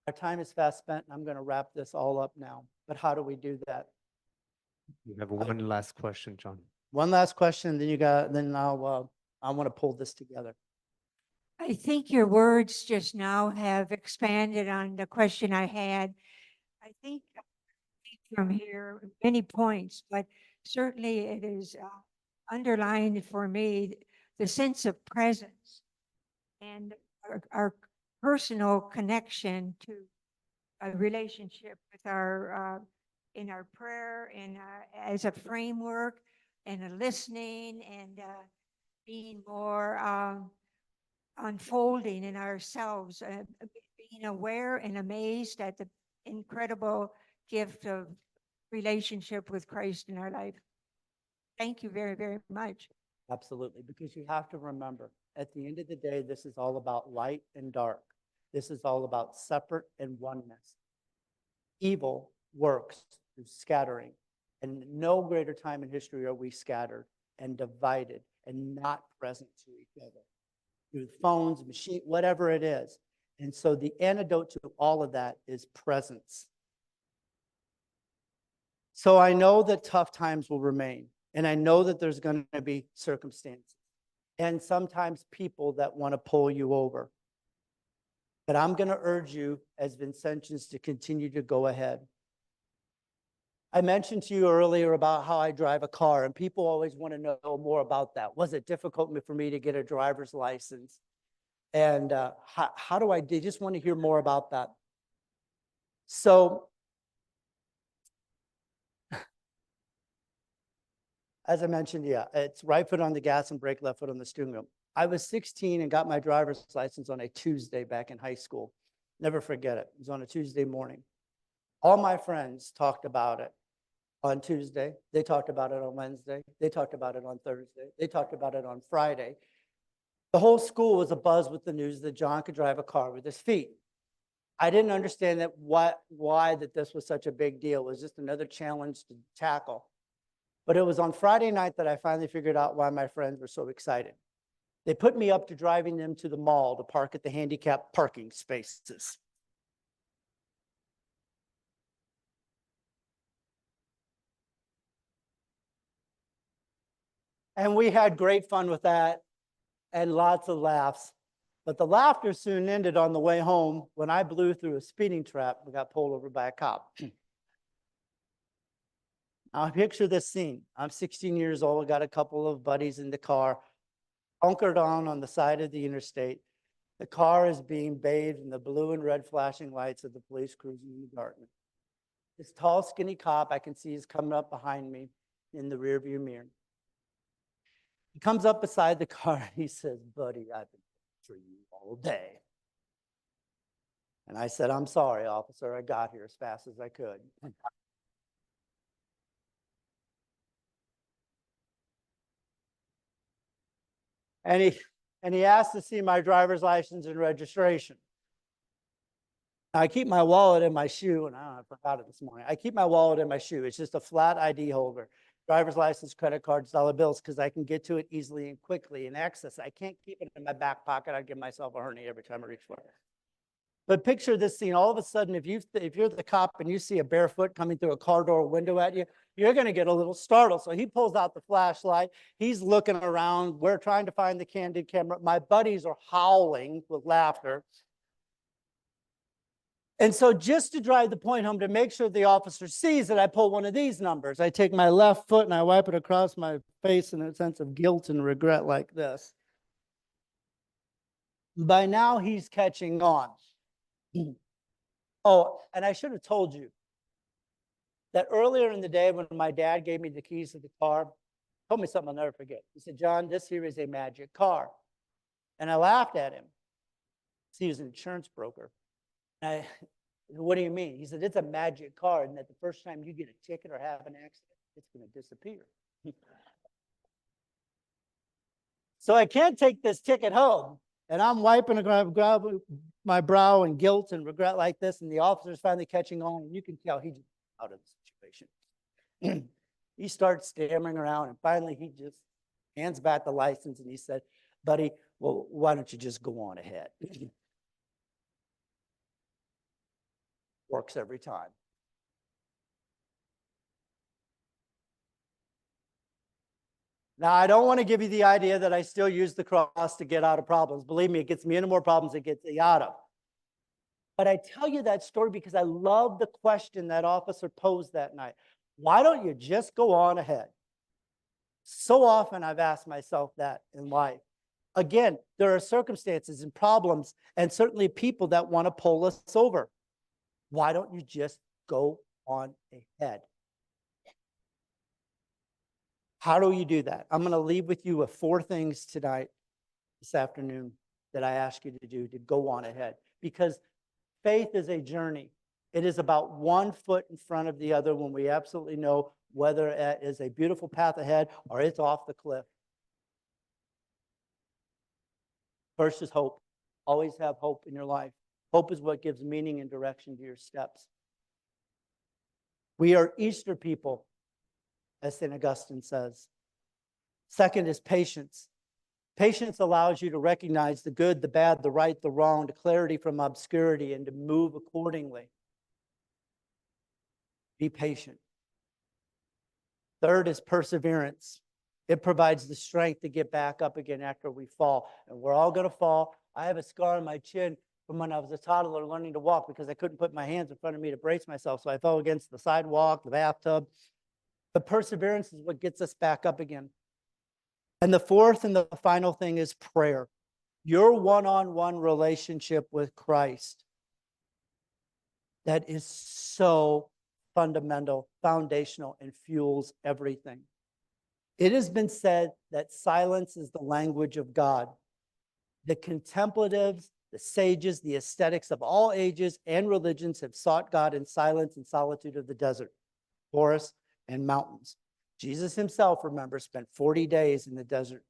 Our time is fast spent, and I'm going to wrap this all up now. But how do we do that? You have one last question, John. One last question, then I want to pull this together. I think your words just now have expanded on the question I had. I think from here many points, but certainly it is underlined for me the sense of presence and our personal connection to a relationship with our in our prayer and as a framework and a listening and being more unfolding in ourselves, being aware and amazed at the incredible gift of relationship with Christ in our life. Thank you very, very much. Absolutely, because you have to remember, at the end of the day, this is all about light and dark. This is all about separate and oneness. Evil works through scattering, And no greater time in history are we scattered and divided and not present to each other through phones, machine, whatever it is. And so the antidote to all of that is presence. So I know that tough times will remain, and I know that there's going to be circumstances and sometimes people that want to pull you over. But I'm going to urge you as Vincentians to continue to go ahead. I mentioned to you earlier about how I drive a car, and people always want to know more about that. Was it difficult for me to get a driver's license? And how do I, they just want to hear more about that. So, as I mentioned, yeah, it's right foot on the gas and brake, left foot on the steering wheel. I was 16 and got my driver's license on a Tuesday back in high school. Never forget it. It was on a Tuesday morning. All my friends talked about it on Tuesday. They talked about it on Wednesday. They talked about it on Thursday. They talked about it on Friday. The whole school was abuzz with the news that John could drive a car with his feet. I didn't understand that why that this was such a big deal. It was just another challenge to tackle. But it was on Friday night that I finally figured out why my friends were so excited. They put me up to driving them to the mall to park at the handicapped parking spaces. And we had great fun with that and lots of laughs. But the laughter soon ended on the way home when I blew through a speeding trap and got pulled over by a cop. Now picture this scene. I'm 16 years old, got a couple of buddies in the car, hunkered on the side of the interstate. The car is being bathed in the blue and red flashing lights of the police cruising in the darkness. This tall, skinny cop I can see is coming up behind me in the rearview mirror. He comes up beside the car and he says, "Buddy, I've been for you all day." And I said, "I'm sorry, officer. I got here as fast as I could." And he asked to see my driver's license and registration. I keep my wallet in my shoe, and I forgot it this morning. I keep my wallet in my shoe. It's just a flat ID holder. Driver's license, credit cards, dollar bills, because I can get to it easily and quickly and access it. I can't keep it in my back pocket. I'd give myself a hernia every time I reach for it. But picture this scene. All of a sudden, if you're the cop and you see a barefoot coming through a car door window at you, you're going to get a little startled. So he pulls out the flashlight. He's looking around. We're trying to find the candid camera. My buddies are howling with laughter. And so just to drive the point home, to make sure the officer sees it, I pull one of these numbers. I take my left foot and I wipe it across my face in a sense of guilt and regret like this. By now, he's catching on. Oh, and I should have told you that earlier in the day when my dad gave me the keys to the car, told me something I'll never forget. He said, "John, this here is a magic car." And I laughed at him. He was an insurance broker. What do you mean? He said, "It's a magic car, and that the first time you get a ticket or have an accident, it's going to disappear." So I can't take this ticket home. And I'm wiping my brow in guilt and regret like this, and the officer's finally catching on, and you can tell he's out of the situation. He starts stammering around, and finally he just hands back the license, and he said, "Buddy, well, why don't you just go on ahead?" Works every time. Now, I don't want to give you the idea that I still use the cross to get out of problems. Believe me, it gets me into more problems than it gets me out of. But I tell you that story because I love the question that officer posed that night. Why don't you just go on ahead? So often I've asked myself that in life. Again, there are circumstances and problems and certainly people that want to pull us over. Why don't you just go on ahead? How do you do that? I'm going to leave with you with 4 things tonight, this afternoon, that I ask you to do to go on ahead. Because faith is a journey. It is about one foot in front of the other when we absolutely know whether it is a beautiful path ahead or it's off the cliff. First is hope. Always have hope in your life. Hope is what gives meaning and direction to your steps. We are Easter people. as St. Augustine says. Second is patience. Patience allows you to recognize the good, the bad, the right, the wrong, the clarity from obscurity, and to move accordingly. Be patient. Third is perseverance. It provides the strength to get back up again after we fall. And we're all going to fall. I have a scar on my chin from when I was a toddler learning to walk because I couldn't put my hands in front of me to brace myself. So I fell against the sidewalk, the bathtub. But perseverance is what gets us back up again. And the fourth and the final thing is prayer. Your one-on-one relationship with Christ. That is so fundamental, foundational, and fuels everything. It has been said that silence is the language of God. The contemplatives, the sages, the ascetics of all ages and religions have sought God in silence and solitude of the desert, forests, and mountains. Jesus himself, remember, spent 40 days in the desert,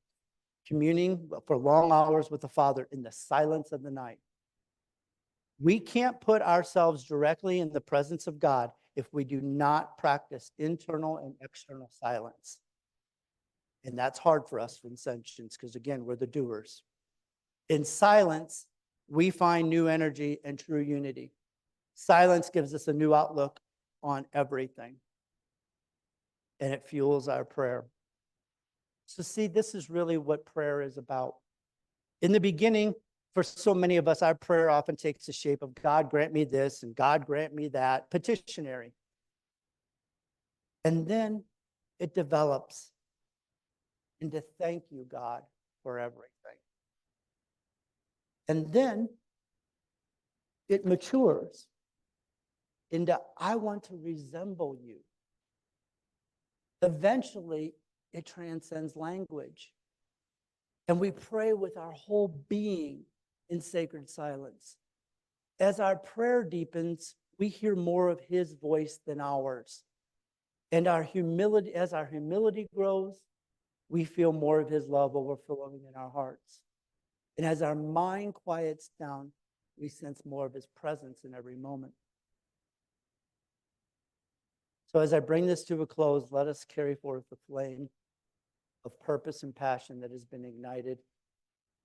communing for long hours with the Father in the silence of the night. We can't put ourselves directly in the presence of God if we do not practice internal and external silence. And that's hard for us Vincentians because, again, we're the doers. In silence, we find new energy and true unity. Silence gives us a new outlook on everything. And it fuels our prayer. So see, this is really what prayer is about. In the beginning, for so many of us, our prayer often takes the shape of God grant me this and God grant me that, petitionary. And then it develops into thank you, God, for everything. And then it matures into I want to resemble you. Eventually, it transcends language. And we pray with our whole being in sacred silence. As our prayer deepens, we hear more of his voice than ours. And as our humility grows, we feel more of his love overflowing in our hearts. And as our mind quiets down, we sense more of his presence in every moment. So as I bring this to a close, let us carry forth the flame of purpose and passion that has been ignited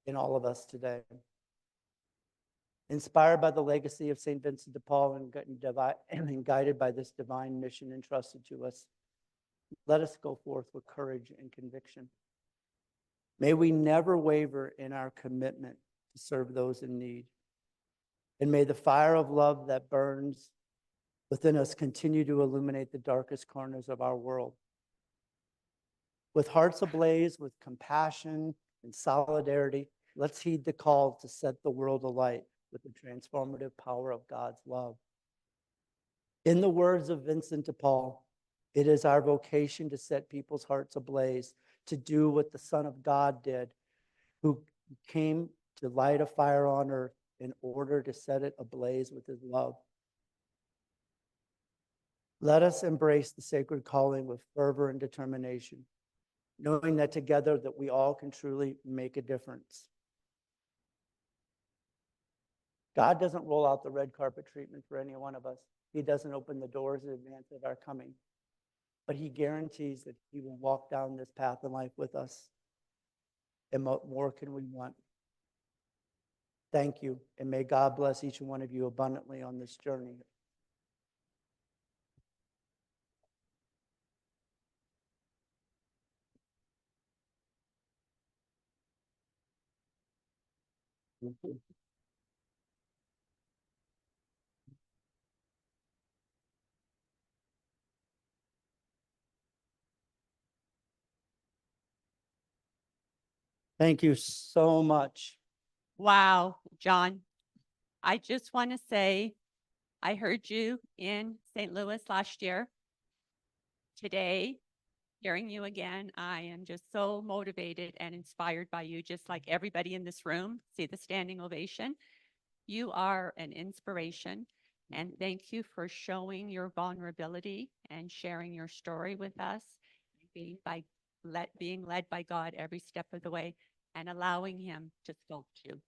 in all of us today. Inspired by the legacy of St. Vincent de Paul and guided by this divine mission entrusted to us, let us go forth with courage and conviction. May we never waver in our commitment to serve those in need. And may the fire of love that burns within us continue to illuminate the darkest corners of our world. With hearts ablaze with compassion and solidarity, let's heed the call to set the world alight with the transformative power of God's love. In the words of Vincent de Paul, it is our vocation to set people's hearts ablaze, to do what the Son of God did, who came to light a fire on earth in order to set it ablaze with his love. Let us embrace the sacred calling with fervor and determination, knowing that together that we all can truly make a difference. God doesn't roll out the red carpet treatment for any one of us. He doesn't open the doors in advance of our coming. But he guarantees that he will walk down this path in life with us. And what more can we want? Thank you, and may God bless each and one of you abundantly on this journey. Thank you. Thank you so much. Wow, John. I just want to say, I heard you in St. Louis last year. Today, hearing you again, I am just so motivated and inspired by you, just like everybody in this room. See the standing ovation. You are an inspiration. And thank you for showing your vulnerability and sharing your story with us, being led by God every step of the way and allowing him to sculpt you.